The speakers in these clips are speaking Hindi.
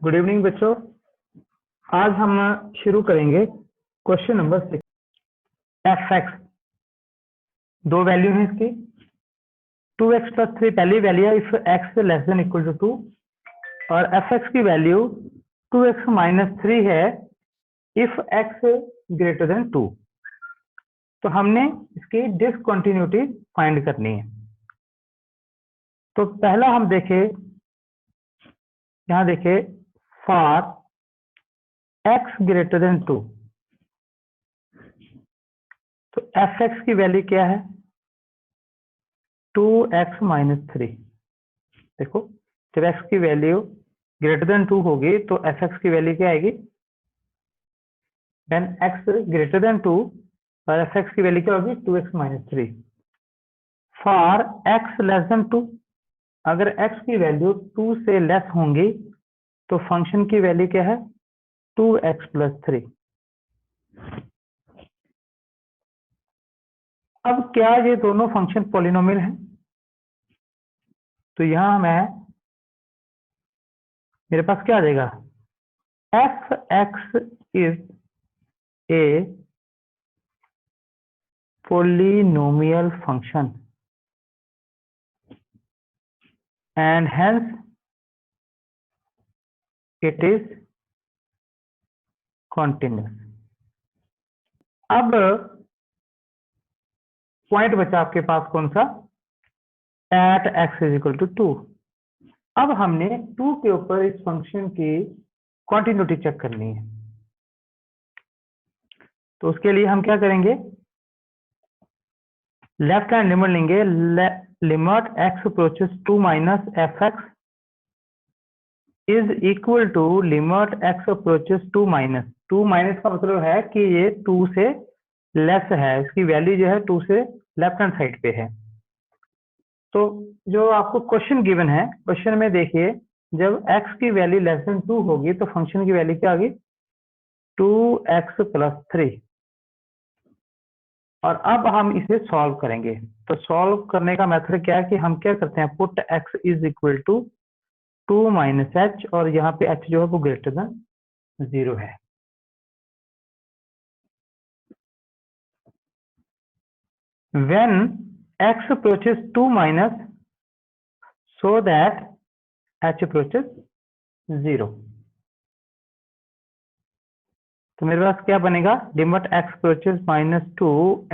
गुड इवनिंग बच्चों। आज हम शुरू करेंगे क्वेश्चन नंबर 6। एफ एक्स दो वैल्यू है इसकी 2x + 3 पहली वैल्यू है if x less than equal to 2 और एफ एक्स की वैल्यू 2x - 3 है इफ x ग्रेटर देन 2। तो हमने इसकी डिसकंटिन्यूटी फाइंड करनी है। तो पहला हम देखें, यहां देखें फॉर x ग्रेटर देन 2 तो एफ एक्स की वैल्यू क्या है 2x - 3। देखो जब x की वैल्यू ग्रेटर देन 2 होगी तो एफ एक्स की वैल्यू क्या आएगी व्हेन x ग्रेटर देन 2 और एफ एक्स की वैल्यू क्या होगी 2x - 3। For x less than 2 अगर x की वैल्यू 2 से लेस होंगी तो फंक्शन की वैल्यू क्या है 2x + 3। अब क्या ये दोनों फंक्शन पॉलिनोमियल हैं? तो यहां मेरे पास क्या आ जाएगा F x is a polynomial function and hence it is continuous। अब पॉइंट बचा आपके पास कौन सा एट x = 2। अब हमने 2 के ऊपर इस फंक्शन की कॉन्टिन्यूटी चेक करनी है। तो उसके लिए हम क्या करेंगे लेफ्ट हैंड लिमिट लेंगे limit x approaches 2 - fx is equal to limit x approaches 2 - 2 minus का मतलब है कि ये 2 से लेस है, इसकी वैल्यू जो है 2 से लेफ्ट हैंड साइड पे है। तो जो आपको क्वेश्चन गिवन है, क्वेश्चन में देखिए जब x की वैल्यू लेस देन 2 होगी तो फंक्शन की वैल्यू क्या होगी 2x + 3। और अब हम इसे सॉल्व करेंगे। तो सॉल्व करने का मेथड क्या है कि हम क्या करते हैं put x is equal to 2 - h और यहाँ पे h जो है वो ग्रेटर देन 0 है। When x approaches 2 minus so that h approaches 0। तो मेरे पास क्या बनेगा limit x approaches -2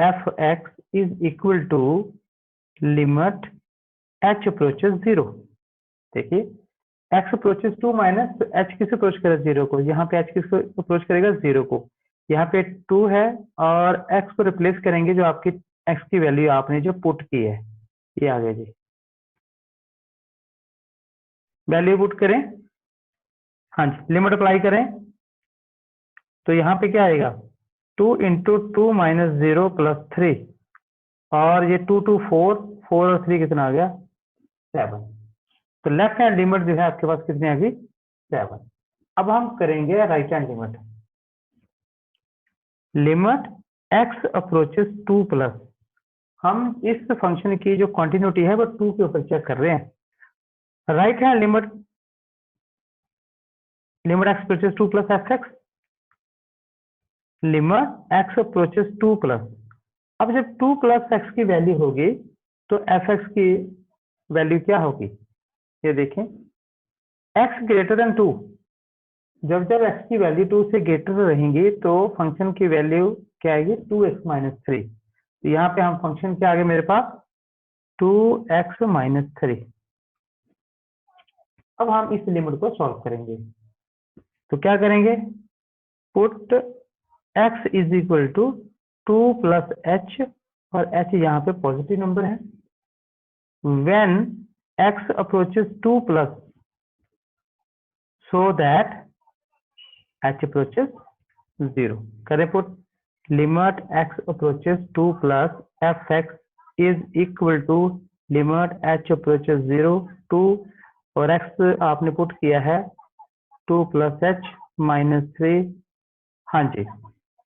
f x is equal to limit h approaches 0। देखिए x approaches 2 माइनस तो h किस अप्रोच करेगा 0 को, यहाँ पे h किस अप्रोच करेगा 0 को। यहाँ पे 2 है और x को रिप्लेस करेंगे जो आपकी x की वैल्यू आपने जो पुट की है ये आ गया जी। वैल्यू पुट करें, हाँ जी लिमिट अप्लाई करें तो यहाँ पे क्या आएगा 2 × 2 - 0 + 3 और ये 2 2 4 4 और 3 कितना आ गया 7। तो लेफ्ट हैंड लिमिट जो है आपके पास कितनी आ गई 7। अब हम करेंगे right hand limit. Limit x approaches 2 plus, हम इस फंक्शन की जो कॉन्टिन्यूटी है वो 2 के ऊपर चेक कर रहे हैं। Right hand limit x approaches 2 + fx limit x approaches 2 plus. अब जब 2 + x की वैल्यू होगी तो fx की वैल्यू क्या होगी ये देखें x ग्रेटर देन 2। जब x की वैल्यू 2 से ग्रेटर रहेंगी तो फंक्शन की वैल्यू क्या आएगी 2x - 3। तो यहाँ पे हम फंक्शन क्या आ गए मेरे पास 2x - 3। अब हम इस लिमिट को सॉल्व करेंगे। तो क्या करेंगे put x is equal to 2 + h और h यहाँ पे पॉजिटिव नंबर है। When x approaches 2 plus so that h approaches 0। करें put limit x approaches 2 plus fx is equal to limit h approaches 0 2 और x आपने पुट किया है 2 + h - 3। हाँ जी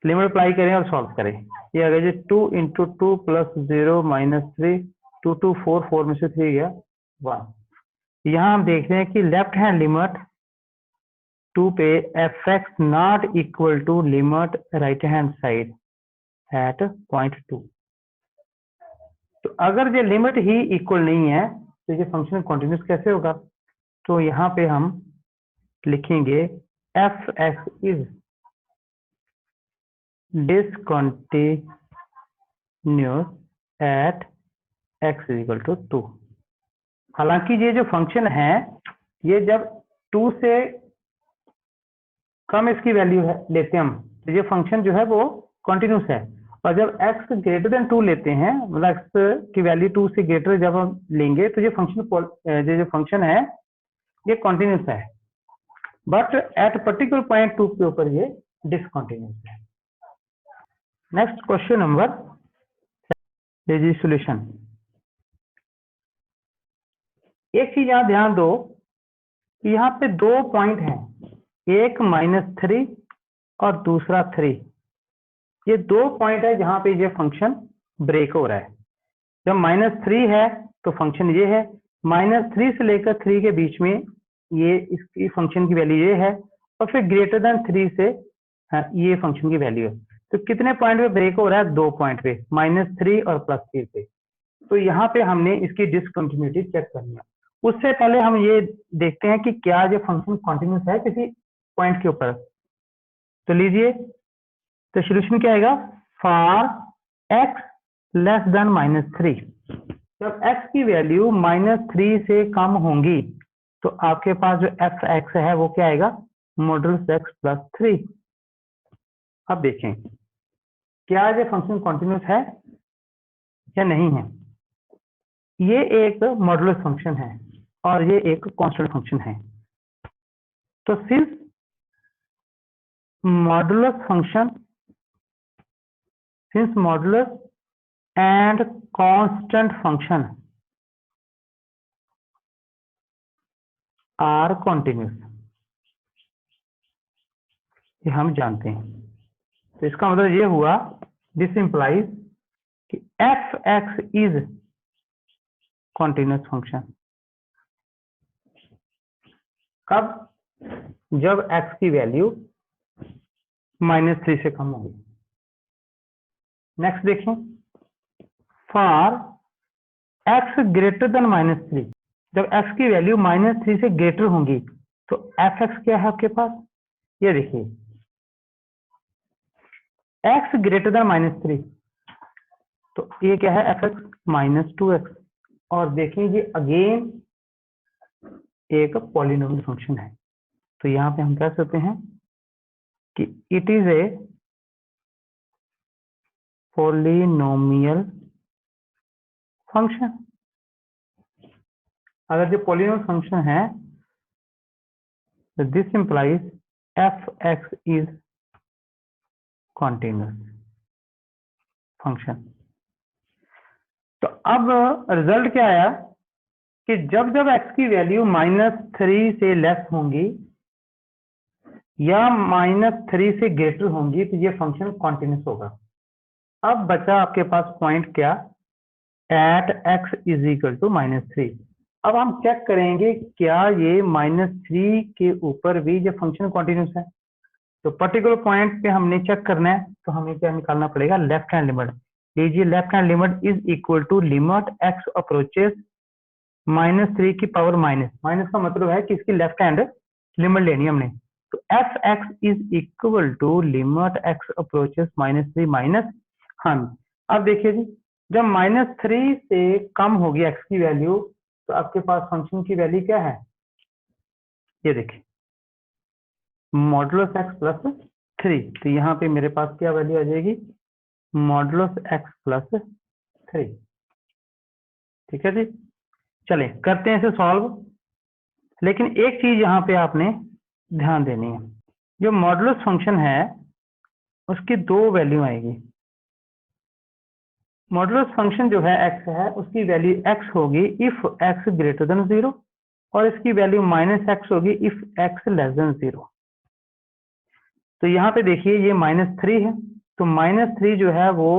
लिमिट अप्लाई करें और सॉल्व करें। ये आ गया जी 2 × 2 + 0 - 3 2 2 4 4 में से 3 गया 1। यहाँ हम देख रहे हैं कि लेफ्ट हैंड लिमिट 2 पे f x not equal to limit right hand side at point 2। तो अगर ये लिमिट ही इक्वल नहीं है तो ये फंक्शन कॉन्टिन्यूस कैसे होगा? तो यहाँ पे हम लिखेंगे f x is discontinuous at x equal to 2। हालांकि ये जो फंक्शन है ये जब 2 से कम इसकी वैल्यू है लेते हैं हम, तो ये फंक्शन जो है वो कॉन्टिन्यूस है। और जब x ग्रेटर देन 2 लेते हैं, मतलब x की वैल्यू 2 से ग्रेटर जब हम लेंगे तो ये जो फंक्शन है ये कॉन्टिन्यूस है, बट एट पर्टिकुलर पॉइंट 2 के ऊपर ये डिसकंटिन्यूस है। Next question number solution. एक चीज यहां ध्यान दो कि यहाँ पे 2 पॉइंट हैं, एक -3 और दूसरा 3। ये 2 पॉइंट है जहां पे ये फंक्शन ब्रेक हो रहा है। जब -3 है तो फंक्शन ये है, -3 से लेकर 3 के बीच में ये इसकी फंक्शन की वैल्यू ये है, और फिर ग्रेटर देन 3 से ये फंक्शन की वैल्यू है। तो कितने पॉइंट पे ब्रेक हो रहा है? 2 पॉइंट पे, -3 और +3 पे। तो यहाँ पे हमने इसकी डिसकंटिन्यूटी चेक करनी है। उससे पहले हम ये देखते हैं कि क्या ये फंक्शन कॉन्टिन्यूस है किसी पॉइंट के ऊपर। तो लीजिए, तो सॉल्यूशन क्या आएगा? फॉर x लेस देन -3, जब x की वैल्यू -3 से कम होंगी तो आपके पास जो एफ एक्स है वो क्या आएगा? Modulus x plus 3। अब देखें क्या ये फंक्शन कॉन्टिन्यूस है या नहीं है। ये एक मॉडुलस फंक्शन है और ये एक कांस्टेंट फंक्शन है। तो since modulus and constant function are continuous, ये हम जानते हैं। तो इसका मतलब ये हुआ, दिस इंप्लाइज कि f x is continuous function. कब? जब x की वैल्यू -3 से कम होगी। नेक्स्ट देखें, फॉर x ग्रेटर देन -3, जब x की वैल्यू -3 से ग्रेटर होंगी तो एफ एक्स क्या है आपके पास? ये देखिए, x ग्रेटर देन -3, तो ये क्या है? F x -2x। और देखें ये अगेन एक पॉलिनोमियल फंक्शन है। तो यहाँ पे हम कह सकते हैं कि it is a polynomial function. अगर जो पॉलिनोमियल फंक्शन है तो this implies F x is continuous function. तो अब रिजल्ट क्या आया कि जब जब x की वैल्यू -3 से लेस होंगी या -3 से ग्रेटर होंगी तो ये फंक्शन कॉन्टिन्यूस होगा। अब बचा आपके पास पॉइंट क्या? At x is equal to -3। अब हम चेक करेंगे क्या ये -3 के ऊपर भी ये फंक्शन कॉन्टिन्यूस है। तो पर्टिकुलर पॉइंट पे हमने चेक करना है, तो हमें क्या निकालना पड़ेगा? Left hand limit. लीजिए, left hand limit is equal to limit x approaches -3 की पावर माइनस का मतलब है कि इसकी लेफ्ट हैंड लिमिट लेनी है हमने। तो f x is equal to limit x approaches -3 minus. हाँ, अब देखिए जी, जब -3 से कम होगी x की वैल्यू तो आपके पास फंक्शन की वैल्यू क्या है? ये देखिए, मॉडुलस x प्लस 3। तो यहाँ पे मेरे पास क्या वैल्यू आ जाएगी? Modulus x plus 3। ठीक है जी, चलें करते हैं इसे सॉल्व। लेकिन एक चीज यहाँ पे आपने ध्यान देनी है, जो मॉडुलस फंक्शन है उसकी 2 वैल्यू आएगी। मॉडुलस फंक्शन जो है x है उसकी वैल्यू x होगी इफ x ग्रेटर देन 0, और इसकी वैल्यू -x होगी इफ x लेस देन 0। तो यहाँ पे देखिए ये -3 है, तो -3 जो है वो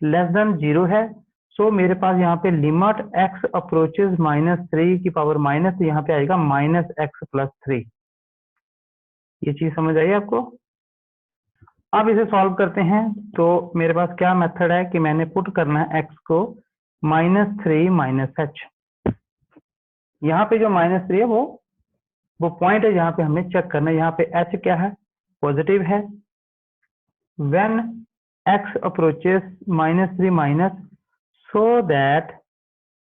लेस देन 0 है। सो मेरे पास यहाँ पे लिमिट x अप्रोचेस -3 की पावर माइनस, यहाँ पे आएगा -x प्लस 3। ये चीज समझ आई आपको? अब इसे सॉल्व करते हैं। तो मेरे पास क्या मेथड है कि मैंने पुट करना है x को -3 -h। यहाँ पे जो -3 है वो पॉइंट है जहाँ पे हमें चेक करना है। यहाँ पे h क्या है? पॉजिटिव है। When x approaches -3 minus so that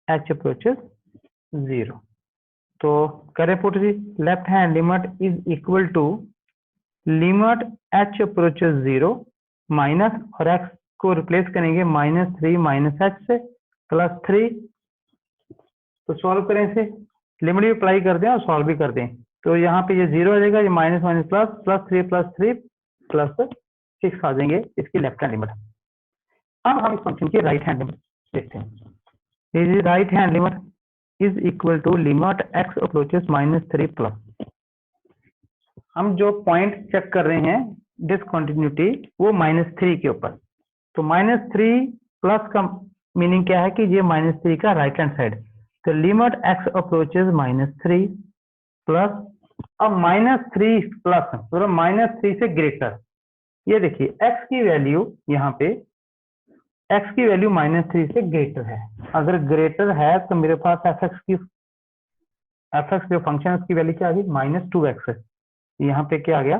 h approaches 0। तो करें पुट जी, left hand limit is equal to limit h approaches 0 minus, और x को रिप्लेस करेंगे -3 -h से +3। तो सॉल्व करें इसे, लिमिट भी अप्लाई कर दें और सॉल्व भी कर दें। तो यहाँ पे ये 0 आ जाएगा, ये माइनस माइनस प्लस, +3 + 6 आ जाएंगे इसकी लेफ्ट हैंड लिमिट। अब हम इस फंक्शन की राइट हैंड लिमिट देखते हैं। Right hand limit is equal to limit x approaches -3 plus. हम जो पॉइंट चेक कर रहे हैं डिसकंटिन्यूटी वो -3 के ऊपर। तो -3 प्लस का मीनिंग क्या है कि ये -3 का राइट हैंड साइड। तो लिमिट x अप्रोचेस -3 प्लस, अब -3 प्लस मतलब -3 से ग्रेटर। ये देखिए x की वैल्यू यहाँ पे, x की वैल्यू -3 से ग्रेटर है। अगर ग्रेटर है तो मेरे पास fx जो फंक्शन है उसकी वैल्यू क्या आ गई? -2x। यहाँ पे क्या आ गया?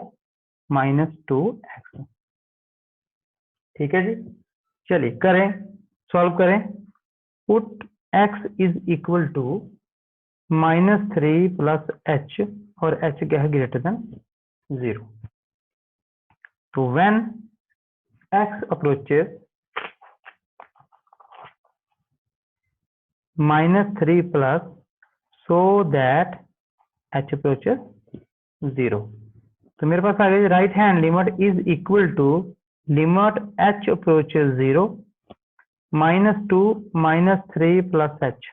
-2x। ठीक है जी, चलिए करें, सॉल्व करें। Put x is equal to -3 plus h, और h क्या है? Greater than 0। तो when x approaches -3 plus so that h approaches 0। तो मेरे पास आ गई right hand limit is equal to limit h approaches 0 -2 -3 plus h।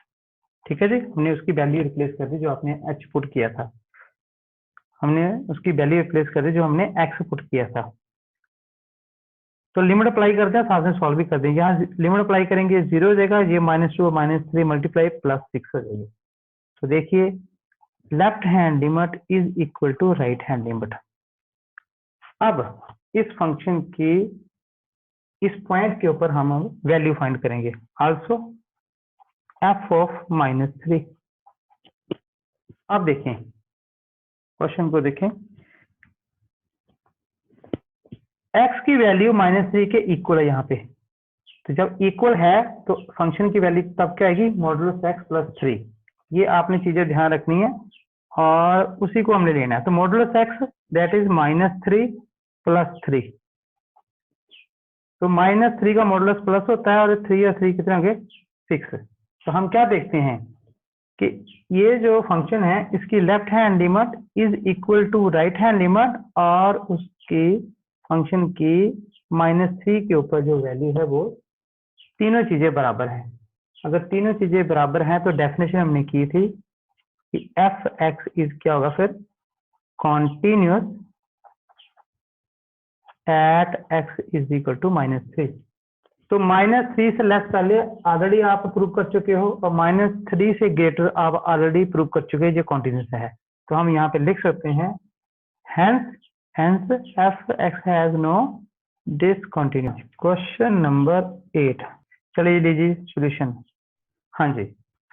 ठीक है जी, हमने उसकी वैल्यू रिप्लेस कर दी जो आपने h पुट किया था। हमने उसकी वैल्यू रिप्लेस कर दी जो हमने x पुट किया था। तो लिमिट अप्लाई करते हैं, साथ में सॉल्व भी कर देंगे। यहाँ लिमिट अप्लाई करेंगे 0 हो जाएगा, ये -2 -3 मल्टीप्लाई +6 हो जाएगी। तो देखिए left hand limit is equal to right hand limit. अब इस फंक्शन की इस पॉइंट के ऊपर हम वैल्यू फाइंड करेंगे। Also f of -3। अब देखें क्वेश्चन को, देखें x की वैल्यू -3 के इक्वल है यहाँ पे। तो जब इक्वल है तो फंक्शन की वैल्यू तब क्या आएगी? Modulus x + 3। ये आपने चीजें ध्यान रखनी है और उसी को हमने लेना है। तो मॉडुलस x दैट इज -3 + 3। तो -3 का मॉडुलस प्लस होता है, और 3 और 3 कितने होंगे? 6। तो हम क्या देखते हैं कि ये जो फंक्शन है इसकी left hand limit is equal to right hand limit, और उसकी फंक्शन की -3 के ऊपर जो वैल्यू है वो तीनों चीजें बराबर हैं। अगर तीनों चीजें बराबर हैं तो डेफिनेशन हमने की थी कि एफ एक्स इज क्या होगा फिर? Continuous at x is equal to -3। तो -3 से लेस पहले ऑलरेडी आप प्रूव कर चुके हो, और -3 से ग्रेटर आप ऑलरेडी प्रूव कर चुके हैं जो कॉन्टिन्यूस है। तो हम यहाँ पे लिख सकते हैं hence f x has no discontinuity. Question number 8, चलिए लीजिए सॉल्यूशन। हाँ जी,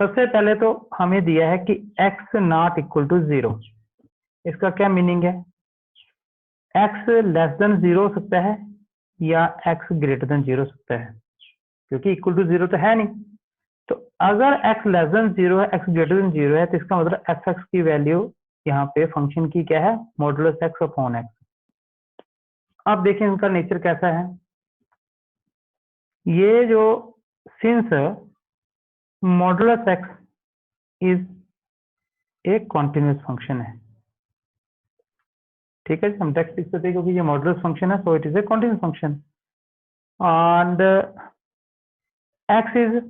सबसे पहले तो हमें दिया है कि x नॉट इक्वल टू 0। इसका क्या मीनिंग है? x लेस देन 0 हो सकता है या x ग्रेटर देन 0 हो सकता है, क्योंकि इक्वल टू 0 तो है नहीं। तो अगर x लेस देन 0 है, x ग्रेटर देन 0 है, तो इसका मतलब एफ एक्स की वैल्यू यहाँ पे फंक्शन की क्या है? Modulus x upon x। अब देखिए इनका नेचर कैसा है। ये जो सिंस मॉडुलस x इज एक कॉन्टिन्यूस फंक्शन है, ठीक है, हम टेक्स्ट लिख सकते हैं क्योंकि ये मॉडुलस फंक्शन है, so it is a continuous function. And x is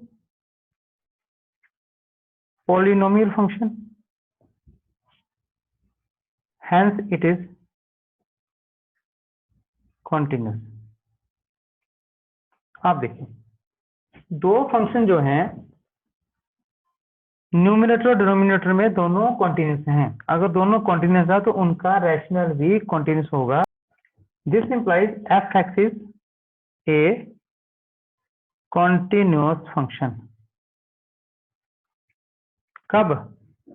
polynomial function, hence it is continuous। आप देखिए दो फंक्शन जो हैं न्यूमिनेटर और डिनोमिनेटर में दोनों कॉन्टिन्यूस हैं। अगर दोनों कॉन्टिन्यूस है तो उनका रैशनल भी कॉन्टिन्यूस होगा। This implies F x is a continuous function. कब?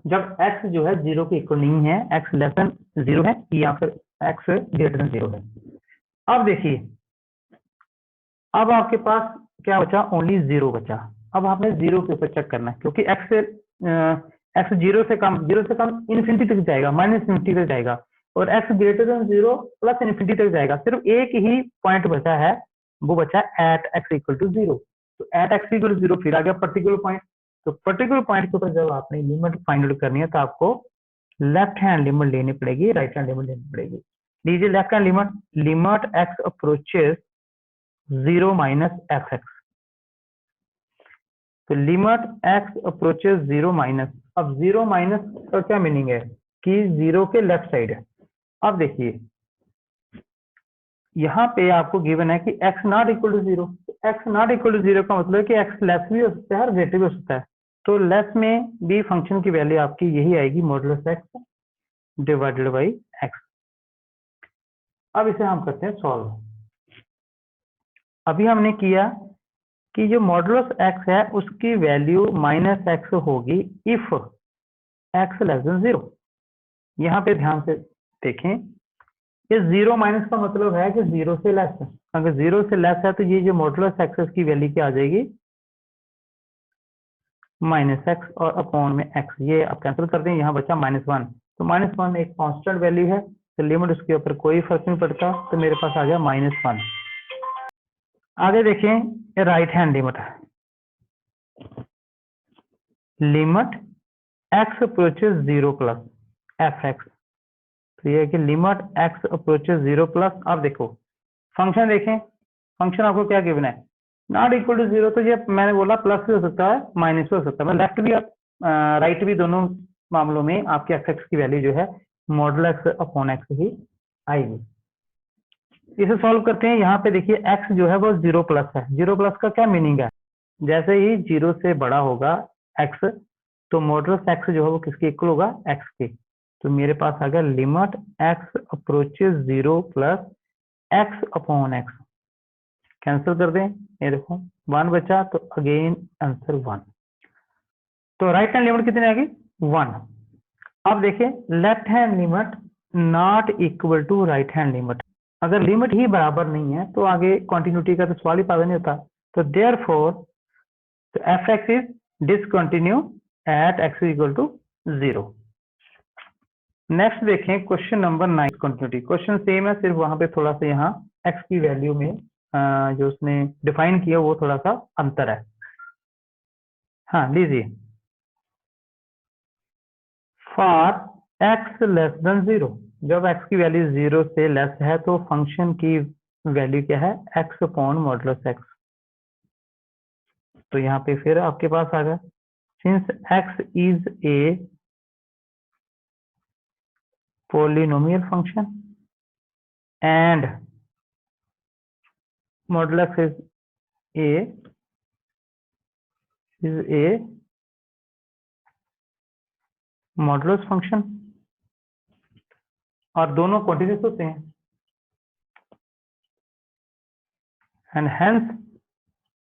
जब x जो है 0 के इक्वल नहीं है, x लेस देन 0 है या फिर x ग्रेटर देन 0 है। अब देखिए, अब आपके पास क्या बचा? ओनली 0 बचा। अब आपने 0 के ऊपर चेक करना है, क्योंकि x 0 से कम इन्फिनिटी तक जाएगा, माइनस इन्फिनिटी तक जाएगा, और x greater than 0 plus infinity तक जाएगा। सिर्फ एक ही पॉइंट बचा है, वो बचा एट x इक्वल टू 0। तो एट x इक्वल टू 0 फिर आ गया पर्टिकुलर पॉइंट। तो पर्टिकुलर पॉइंट के ऊपर जब आपने लिमिट फाइंड आउट करनी है तो आपको लेफ्ट हैंड लिमिट लेनी पड़ेगी, राइट हैंड लिमिट लेनी पड़ेगी। लीजिए left hand limit, limit x approaches 0 minus f x. तो लिमिट x अप्रोचेस 0 माइनस, अब 0 माइनस का क्या मीनिंग है कि 0 के लेफ्ट साइड है। अब देखिए यहाँ पे आपको गिवन है कि x not equal to 0। x not equal to 0 का मतलब है कि x लेस भी हो सकता है और ग्रेटर भी हो सकता है। तो लेस में भी फंक्शन की वैल्यू आपकी यही आएगी, modulus x divided by x। अब इसे हम करते हैं सॉल्व। अभी हमने किया कि जो मॉडुलस x है उसकी वैल्यू माइनस x होगी इफ x लेस देन 0। यहाँ पे ध्यान से देखें, ये 0 माइनस का मतलब है कि 0 से लेस है। अगर 0 से लेस है तो ये जो मॉडुलस x की वैल्यू क्या आ जाएगी? माइनस x और अपॉन में x। ये आप कैंसिल कर दें, यहाँ बचा -1। तो -1 एक कांस्टेंट वैल्यू है, तो लिमिट उसके ऊपर कोई फर्क नहीं पड़ता, तो मेरे पास आ गया -1। आगे देखें right hand limit, limit x approaches 0 plus f x. तो ये है कि लिमिट x अप्रोचेस 0 प्लस। अब देखो फंक्शन देखें, फंक्शन आपको क्या गिवन है? Not equal to 0। तो ये मैंने बोला प्लस भी हो सकता है, माइनस भी हो सकता है, मतलब लेफ्ट भी राइट भी, दोनों मामलों में आपके एफ एक्स की वैल्यू जो है मॉडुलस एक्स अपॉन एक्स ही आएगी। इसे सॉल्व करते हैं। यहाँ पे देखिए x जो है वो 0 प्लस है। 0 प्लस का क्या मीनिंग है? जैसे ही 0 से बड़ा होगा x, तो मॉडुलस x जो है वो किसके इक्वल होगा? x के। तो मेरे पास आ गया limit x approaches 0 plus x upon x। Cancel कर दें, ये देखो 1 बचा, तो अगेन आंसर 1। तो राइट हैंड लिमिट कितनी आ गई? 1। अब देखिए left hand limit not equal to right hand limit. अगर लिमिट ही बराबर नहीं है तो आगे कंटिन्यूटी का तो सवाल ही पैदा नहीं होता। तो देयरफॉर तो f x is discontinue at x equal to 0। Next देखें question number 9, continuity. Question same है, सिर्फ वहां पे थोड़ा सा यहाँ एक्स की वैल्यू में जो उसने डिफाइन किया वो थोड़ा सा अंतर है। हाँ लीजिए, फॉर एक्स लेस देन 0, जब x की वैल्यू 0 से लेस है तो फंक्शन की वैल्यू क्या है? x upon modulus x। तो यहाँ पे फिर आपके पास आ गया, since x is a polynomial function and modulus is a modulus function, और दोनों कॉन्टिन्यूस होते हैं, and hence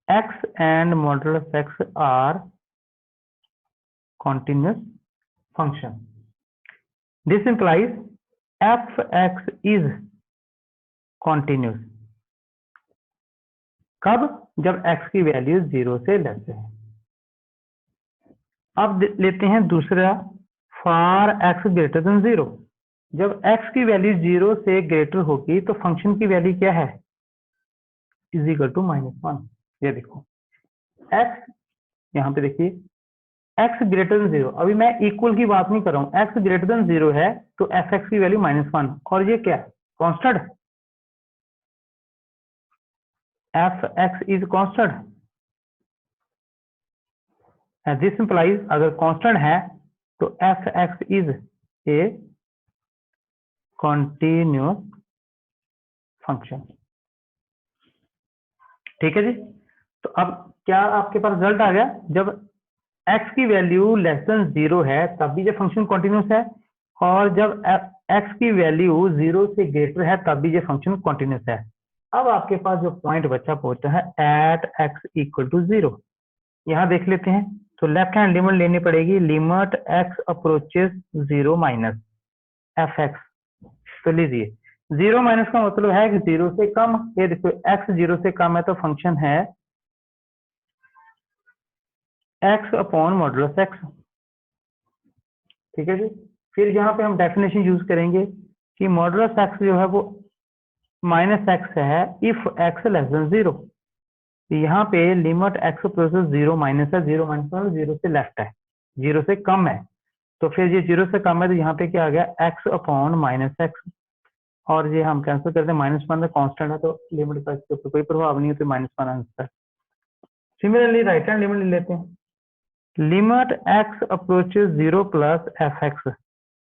x and modulus x are continuous function. This implies f(x) is continuous. कब? जब x की वैल्यू 0 से लेस है। अब लेते हैं दूसरा, फॉर x ग्रेटर देन 0, जब x की वैल्यू 0 से ग्रेटर होगी तो फंक्शन की वैल्यू क्या है? Is equal to -1। ये देखो x, यहाँ पे देखिए x ग्रेटर देन 0, अभी मैं इक्वल की बात नहीं कर रहा हूँ, x ग्रेटर देन 0 है तो एफ एक्स की वैल्यू -1, और ये क्या? Constant, F x is constant. This implies अगर कांस्टेंट है तो f x is a continuous function. ठीक है जी। तो अब क्या आपके पास रिजल्ट आ गया? जब x की वैल्यू लेस देन 0 है तब भी ये फंक्शन कॉन्टिन्यूस है, और जब x की वैल्यू 0 से ग्रेटर है तब भी ये फंक्शन कॉन्टिन्यूस है। अब आपके पास जो पॉइंट बचा पहुंचा है एट x इक्वल टू 0, यहाँ देख लेते हैं। तो लेफ्ट हैंड लिमिट लेनी पड़ेगी, limit x approaches 0 minus f x. तो लीजिए 0 माइनस का मतलब है कि 0 से कम। ये देखो x 0 से कम है तो फंक्शन है x अपॉन मॉडुलस x। ठीक है जी। फिर यहाँ पे हम डेफिनेशन यूज करेंगे कि मॉडुलस x जो है वो माइनस एक्स है इफ x लेस देन 0। यहाँ पे लिमिट x प्रोसेस 0 माइनस है, 0 माइनस मतलब 0 से लेफ्ट है, 0 से कम है। तो फिर ये 0 से कम है तो यहाँ पे क्या आ गया x अपॉन माइनस एक्स, और ये हम कैंसिल करते हैं, माइनस वन कांस्टेंट है तो लिमिट का इसके ऊपर कोई प्रभाव नहीं है, तो minus one answer. Similarly right hand limit ले लेते हैं, limit x approaches 0 plus f x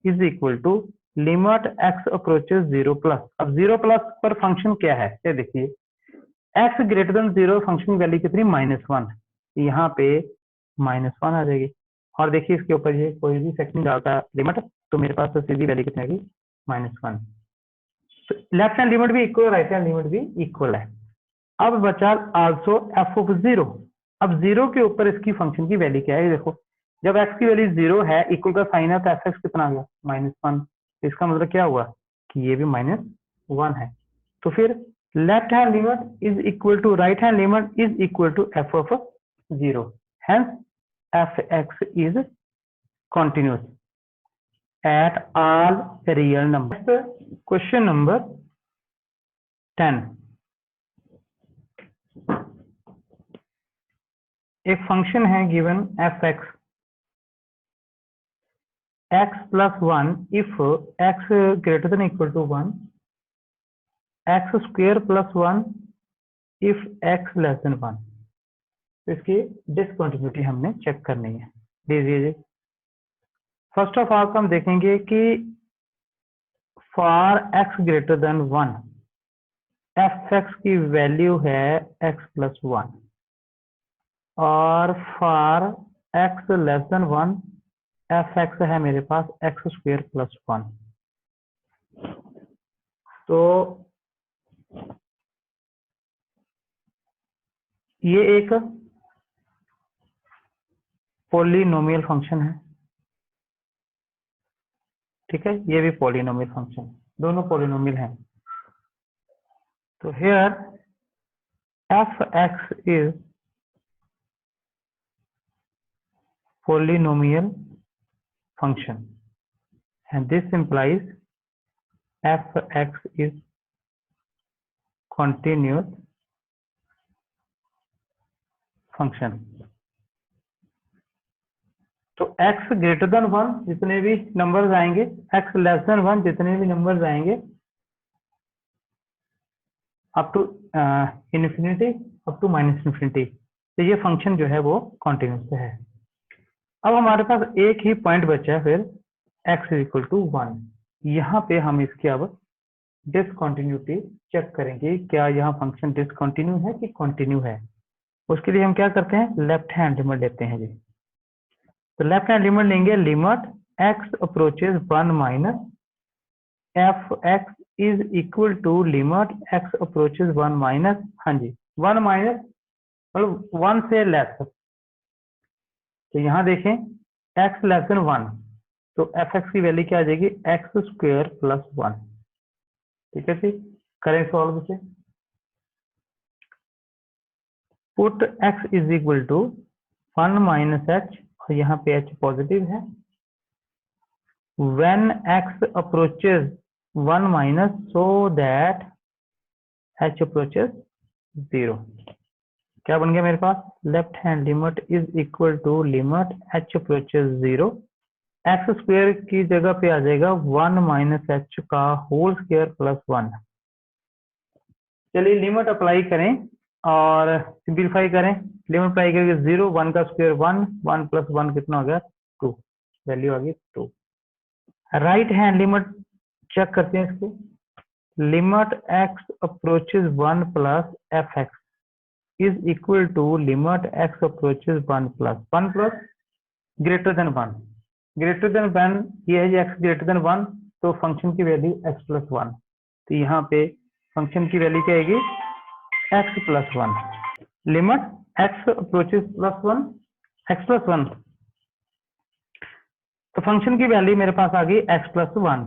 is equal to limit x approaches 0 plus. अब 0 प्लस पर फंक्शन क्या है ये देखिए, x greater than 0 function value कितनी -1, यहाँ पे -1 आ जाएगी। और देखिए इसके ऊपर ये कोई भी सेक्शन डालता लिमिट तो मेरे पास तो सीधी वैल्यू कितनी आएगी -1। तो लेफ्ट हैंड लिमिट भी इक्वल, राइट हैंड लिमिट भी इक्वल है। अब बचा आल्सो एफ ऑफ 0। अब 0 के ऊपर इसकी फंक्शन की वैल्यू क्या है, देखो जब x की वैल्यू 0 है, इक्वल का साइन है तो एफ एक्स कितना आ गया -1। इसका मतलब क्या हुआ कि ये भी -1 है। तो फिर left hand limit is equal to right hand limit is equal to f of 0, hence f x is continuous at all real numbers। Question number 10, एक फंक्शन है given f x x plus 1 if x greater than equal to 1, x square plus 1 if x less than 1। तो इसकी डिसकंटिन्यूटी हमने चेक करनी है। दीजिए फर्स्ट ऑफ ऑल हम देखेंगे कि for x greater than 1 F x की वैल्यू है x प्लस 1, और for x less than 1 F x है मेरे पास x स्क्वेयर प्लस 1। तो ये एक पॉलिनोमियल फंक्शन है, ठीक है, ये भी पॉलिनोमियल फंक्शन, दोनों पॉलिनोमियल हैं। तो here F x is polynomial function and this implies f(x) is continuous function। तो x ग्रेटर देन 1 जितने भी नंबर्स आएंगे, x लेस देन 1 जितने भी नंबर्स आएंगे up to infinity up to -infinity, तो ये फंक्शन जो है वो कॉन्टिन्यूस है। अब हमारे पास एक ही पॉइंट बचा है फिर x इक्वल टू 1। यहाँ पे हम इसकी अब डिसकंटिन्यूटी चेक करेंगे, क्या यहाँ फंक्शन डिसकंटिन्यू है कि कंटिन्यू है। उसके लिए हम क्या करते हैं, लेफ्ट हैंड लिमिट लेते हैं जी। तो लेफ्ट हैंड लिमिट लेंगे, limit x approaches 1 minus f x is equal to limit x approaches 1 minus, हाँ जी 1 माइनस मतलब 1 से लेस। तो यहाँ देखें x लेस देन 1 तो एफ एक्स की वैल्यू क्या आ जाएगी x स्क्वायर प्लस 1। ठीक है जी, करें सॉल्व से। Put x is equal to 1 minus h, और यहाँ पे h पॉजिटिव है, when x approaches 1 minus so that h approaches 0। क्या बन गया मेरे पास, left hand limit is equal to limit h approaches 0, x square की जगह पे आ जाएगा 1 माइनस एच का होल स्क्वायर प्लस 1। चलिए लिमिट अप्लाई करें और सिंप्लीफाई करें। लिमिट अप्लाई करके 0 1 का स्क्वायर 1, 1 प्लस 1 कितना हो गया 2, वैल्यू आ गई 2। राइट हैंड लिमिट चेक करते हैं इसको, limit x approaches 1 plus f x is equal to limit x approaches 1 plus 1 plus greater than 1, greater than 1 ये है जी x ग्रेटर देन 1, तो फंक्शन की वैल्यू x प्लस 1, तो यहाँ पे फंक्शन की वैल्यू क्या आएगी x plus 1, limit x approaches plus 1 x plus 1, तो फंक्शन की वैल्यू मेरे पास आ गई x प्लस 1।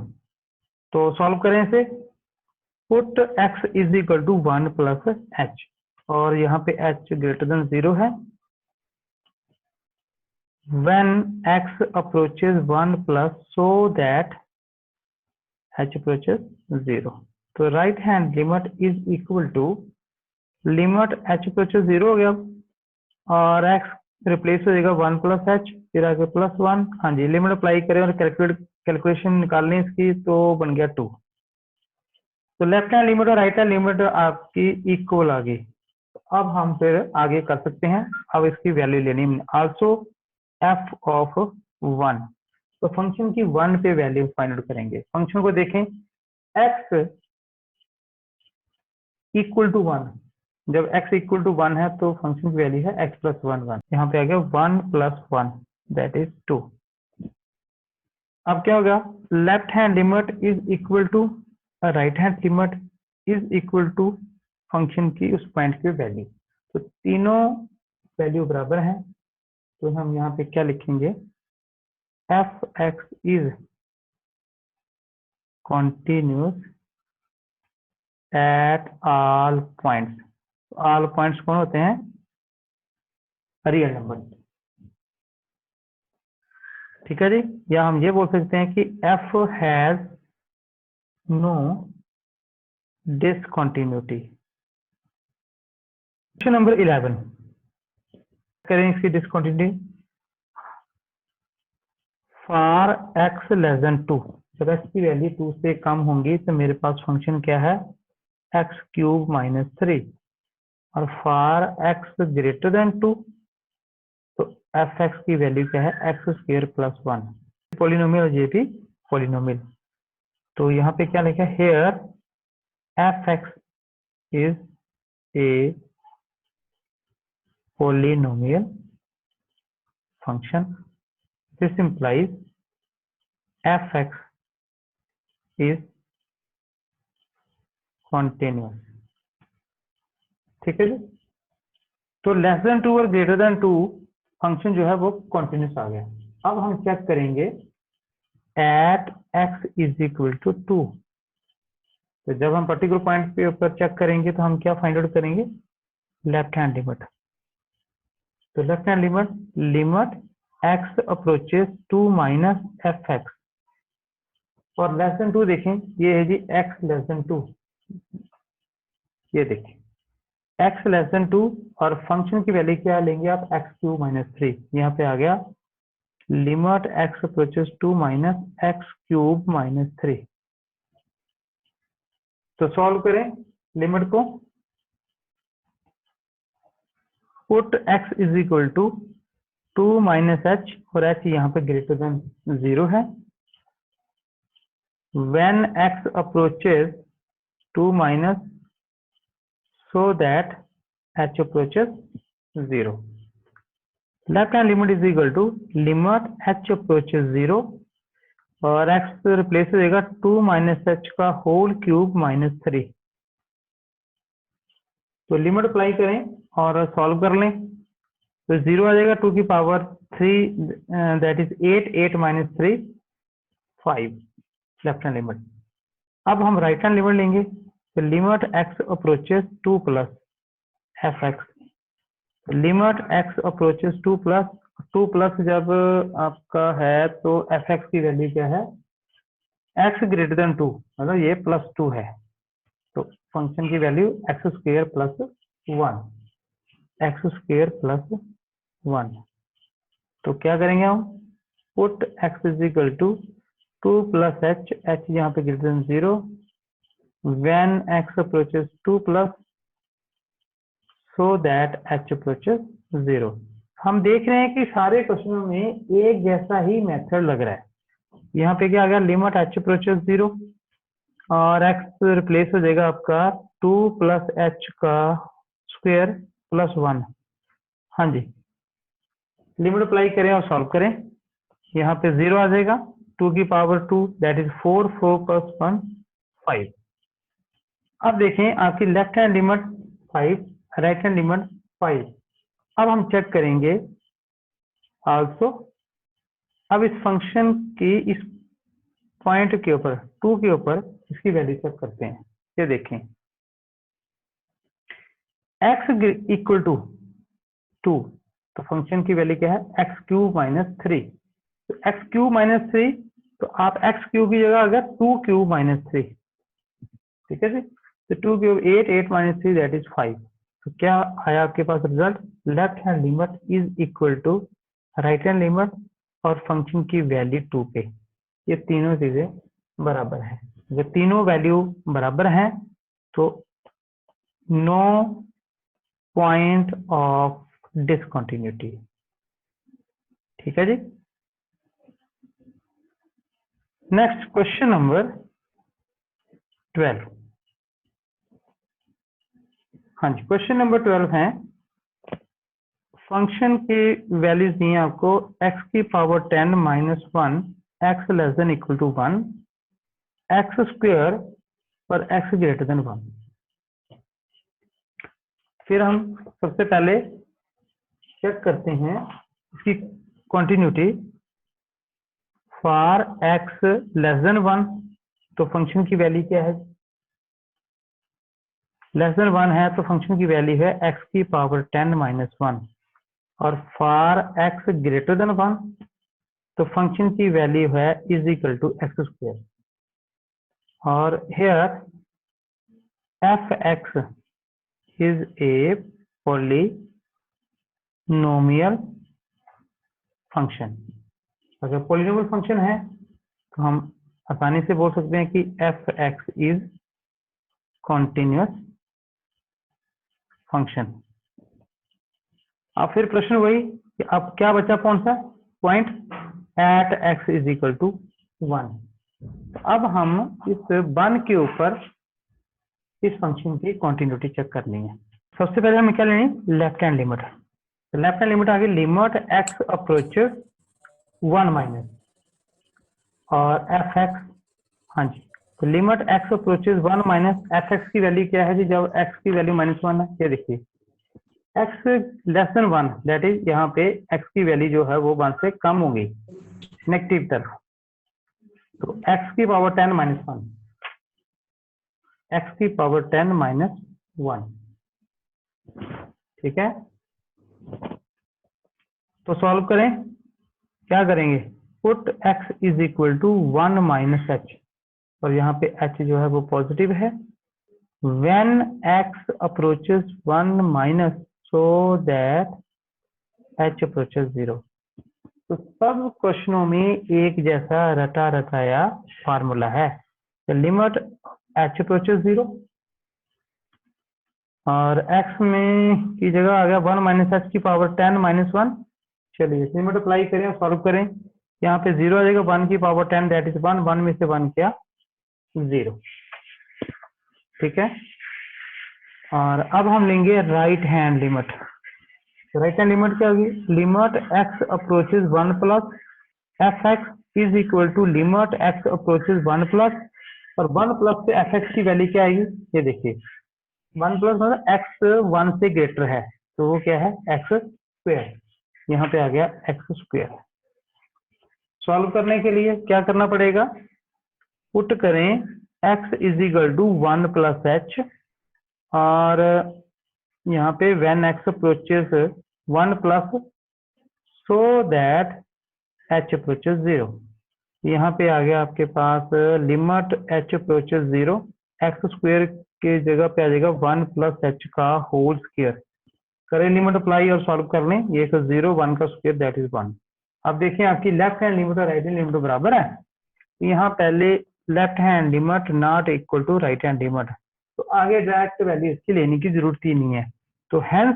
तो सॉल्व करें इसे, put x is equal to 1 plus h, और यहाँ पे h ग्रेटर देन 0 है। when x approaches 1 plus so that h approaches 0, तो right hand limit is equal to limit h approaches 0 हो गया, और x रिप्लेस हो जाएगा 1 प्लस h, फिर आगे प्लस 1। हाँ जी, लिमिट अप्लाई करें और कैलकुलेशन निकालने इसकी, तो बन गया 2। तो लेफ्ट हैंड लिमिट और राइट हैंड लिमिट आपकी इक्वल आ गई। अब हम फिर आगे कर सकते हैं, अब इसकी वैल्यू लेनी है आल्सो f ऑफ 1, तो फंक्शन की 1 पे वैल्यू फाइंड आउट करेंगे। फंक्शन को देखें, x इक्वल टू 1, जब x इक्वल टू 1 है तो फंक्शन की वैल्यू है x प्लस 1 1, यहाँ पे आ गया 1 प्लस 1 दैट इज 2। अब क्या होगा, left hand limit is equal to right hand limit is equal to function की उस पॉइंट की वैल्यू, तो तीनों वैल्यू बराबर हैं, तो हम यहाँ पे क्या लिखेंगे, f x is continuous at all points. All points कौन होते हैं, रियल नंबर, ठीक है जी। या हम ये बोल सकते हैं कि f has no discontinuity. Question number 11 करें इसकी discontinuity, for x less than 2, जब x की वैल्यू 2 से कम होंगी तो मेरे पास फंक्शन क्या है x क्यूब माइनस 3, और फॉर x ग्रेटर देन 2 तो एफ एक्स की वैल्यू क्या है एक्स स्क्वायर प्लस 1, पॉलिनोमियल और ये भी पॉलिनोमियल। तो यहाँ पे क्या लिखा है, here f x is a polynomial function, this implies fx is continuous, ठीक है जी। तो लेस देन 2 और ग्रेटर देन 2 फंक्शन जो है वो कॉन्टिन्यूस आ गया। अब हम चेक करेंगे at x is equal to 2, तो जब हम पर्टिकुलर पॉइंट पे ऊपर चेक करेंगे तो हम क्या फाइंड आउट करेंगे, लेफ्ट हैंड लिमिट। तो left hand limit, limit x approaches 2 minus f x, और लेस देन 2 देखें, ये है जी x लेस देन 2, ये देखें x लेस देन 2, और फंक्शन की वैल्यू क्या लेंगे आप, x क्यूब माइनस 3, यहाँ पे आ गया limit x approaches 2 minus x cube minus 3। तो सॉल्व करें लिमिट को, put x is equal to 2 minus h, और h यहाँ पे ग्रेटर देन 0 है। when x approaches 2 minus so that h approaches 0, left hand limit is equal to limit h approaches 0, और x रिप्लेस हो जाएगा 2 माइनस h का होल क्यूब माइनस 3। तो लिमिट अप्लाई करें और सॉल्व कर लें, तो 0 आ जाएगा 2 की power 3 that is 8, 8 minus 3 5, left hand limit. अब हम राइट हैंड लिमिट लेंगे, तो limit x approaches 2 plus f x, limit x approaches 2 plus जब आपका है तो एफ एक्स की वैल्यू क्या है, x ग्रेटर देन 2, मतलब ये प्लस 2 है, तो फंक्शन की value x square plus 1, x square plus 1। तो क्या करेंगे हम, put x is equal to 2 plus h, h यहाँ पे greater than 0, when x approaches 2 plus so that h approaches 0। हम देख रहे हैं कि सारे क्वेश्चनों में एक जैसा ही मेथड लग रहा है। यहाँ पे क्या आ गया, लिमिट h approaches 0, और x रिप्लेस हो जाएगा आपका 2 प्लस h का स्क्वायर प्लस 1। हाँ जी, लिमिट अप्लाई करें और सॉल्व करें। यहाँ पे 0 आ जाएगा, 2 की पावर 2 दैट इज 4, 4 प्लस 1 5। अब देखें आपकी left hand limit 5, right hand limit 5। अब हम चेक करेंगे आल्सो, अब इस फंक्शन की इस पॉइंट के ऊपर 2 के ऊपर इसकी वैल्यू चेक करते हैं। ये देखें x इक्वल टू 2, तो फंक्शन की वैल्यू क्या है एक्स क्यूब माइनस 3। तो एक्स क्यूब माइनस 3, तो आप एक्स क्यूब की जगह अगर 2 क्यूब माइनस 3, ठीक है जी। तो 2 क्यूब 8, 8 माइनस 3 दैट इज 5। तो क्या आया आपके पास result, left hand limit is equal to right hand limit और फंक्शन की वैल्यू 2 पे। ये तीनों चीजें बराबर है। जब तीनों वैल्यू बराबर हैं तो नो पॉइंट ऑफ डिसकंटिन्यूटी, ठीक है जी। Next question number 12। हाँ जी, क्वेश्चन नंबर 12 है, फंक्शन की वैल्यूज दी हैं आपको x की power 10 minus 1, x less than equal to 1, x square पर x ग्रेटर देन 1। फिर हम सबसे पहले चेक करते हैं इसकी continuity. For x less than 1, तो फंक्शन की वैल्यू क्या है, लेस देन 1 है तो फंक्शन की वैल्यू है x की पावर 10 माइनस 1, और फॉर x ग्रेटर देन 1 तो फंक्शन की वैल्यू है is equal to x square. और here f x is a polynomial function. अगर पॉलिनोमियल फंक्शन है तो हम आसानी से बोल सकते हैं कि f x is continuous function. अब फिर प्रश्न वही कि अब क्या बचा, कौन सा point, at x is equal to 1। अब हम इस 1 के ऊपर इस फंक्शन की कंटिन्यूटी चेक करनी है। सबसे पहले हमें क्या लेनी, लेफ्ट हैंड लिमिट। तो लेफ्ट हैंड लिमिट आ गई, लिमिट एक्स अप्रोचेस 1 माइनस और एफ एक्स, हाँ जी, तो limit x approaches 1 minus f x की वैल्यू क्या है जी, जब एक्स की वैल्यू -1 है। ये देखिए x less than 1 that is यहाँ पे एक्स की वैल्यू जो है वो 1 से कम हो गई, नेगेटिव तरफ। तो एक्स की पावर 10 माइनस 1, एक्स की पावर 10 माइनस 1, ठीक है। तो सॉल्व करें, क्या करेंगे, put x is equal to 1 minus h, और यहाँ पे h जो है वो पॉजिटिव है। When x approaches 1 minus so that h approaches 0। तो सब क्वेश्चनों में एक जैसा रटा रटाया फार्मूला है। लिमिट h अप्रोचेस 0 और x में की जगह आ गया 1 माइनस एच की पावर 10 माइनस 1। चलिए लिमिट अप्लाई करें और सॉल्व करें। यहाँ पे 0 आ जाएगा, 1 की पावर 10 दैट इज 1, 1 में से 1 क्या 0, ठीक है। और अब हम लेंगे right hand limit. Right hand limit क्या होगी, limit x approaches 1 plus f x is equal to limit x approaches 1 plus, और 1 प्लस से एफ एक्स की वैल्यू क्या आएगी, ये देखिए 1 प्लस मतलब x 1 से ग्रेटर है तो वो क्या है एक्स स्क्वायर, यहाँ पे आ गया एक्स स्क्वायर। सॉल्व करने के लिए क्या करना पड़ेगा, पुट करें x is equal to 1 plus h, और यहाँ पे when x approaches 1 plus so that h approaches 0। यहाँ पे आ गया आपके पास limit h approaches 0, x square के जगह पे आ जाएगा 1 प्लस एच का होल स्क्वायर। करें लिमिट अप्लाई और सॉल्व कर लें, ये 0, 1 का स्क्वायर दैट इज 1। अब देखिए आपकी लेफ्ट हैंड लिमिट और राइट हैंड लिमिट बराबर है। यहाँ पहले left hand limit not equal to right hand limit, तो आगे डायरेक्ट वैल्यू इसकी लेने की जरूरत ही नहीं है। तो hence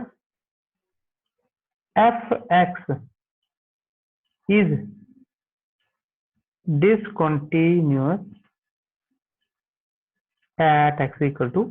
f x is discontinuous at x equal to